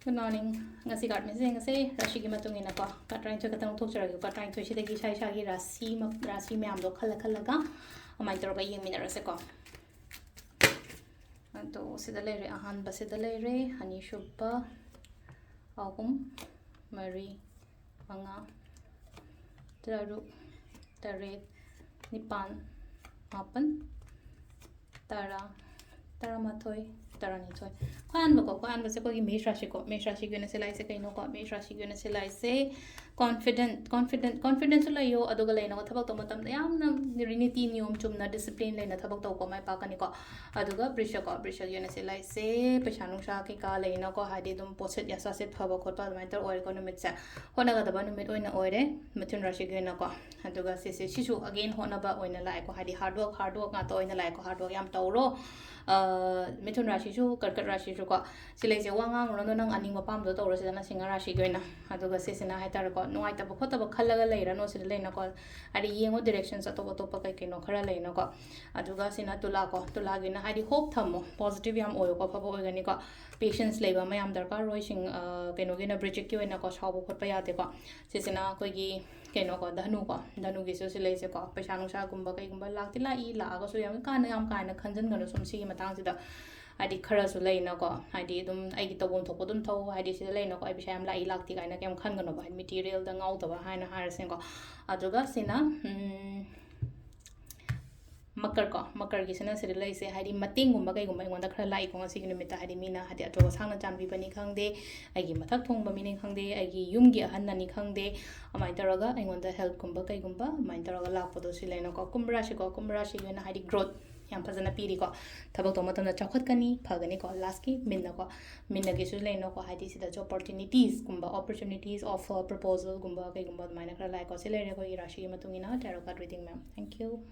Good morning. Ngasi card message ngasi rashi ki matung ina ko ka trying to katang thok chara ka trying to shi de ki sai sha gi rashi me am do khala ga amai tor ga yeng min ra se ko to sida le re ahan ba sida le re hani shubba ahum mari manga taruk taret nipan mapan tara taramathoi taranithoi kwan ba se ko gi mesh rashi gi na selai se kai no ko mesh rashi gi na selai se confidence la yo aduga leina ko thabak to matam yam na riniti niyom chumna discipline leina thabak to ko mai pa kani ko aduga brisha gi na selai se pachanu sha ki ka leina ko hadi dum poset ya sa set phaba khotpa mai tar oil ko numit sa hona ga da ba numit oina oire mathun rashi gi na ko aduga se shisu again hona ba oina lai ko hadi hard work nga to oina lai ko hard work yam tawro mithun rashi shu karkat rashi shu ko silai se wangang ro nang aning mapam do tawro se na singa rashi goina aduga se sina hai tar ko nuai ta ba khota ba khalaga leira no sil leina ko ari yengo directions ato to pa kai kino khara leina ko aduga sina tula gi na hari hope thamo positive yam oyo ko phabo ogani ko patience leiba mayam darkar roi sing keno gi na bridge ki oina ko shabu khotpa ya de ko se sina ko gi keno ko dhanu gi so silai se ko paisa nung sa gumba kai gumba lakti la I la ga so yam ka na khanjan gano som si matang sida adi khara su leina ko adi dum ai gi tobon thok dum tho adi sida leina ko ai bisha yam la I lakti kai na kem khan gano ba material da ngau da ba haina har sen ko aduga sina makar gi sina sida lai se hadi mating gumba kai gumba ngonda khara lai ko ngasi gi numita hadi mina hadi ato sangna chambi bani khangde ai gi mathak thong ba mini khangde ai gi yum gi ahan nani khangde amai taraga ai ngonda health gumba kai gumba amai taraga lakpo do silaina ko kumbra shi gi na hadi growth yam phajana piri ko thabak to matam na chakhat kani phagani ko last ki minna gi su leina ko hadi sida opportunities offer proposal gumba kai gumba mai na khara lai ko silai re ko rashi matungina tarot card reading ma'am. Thank you.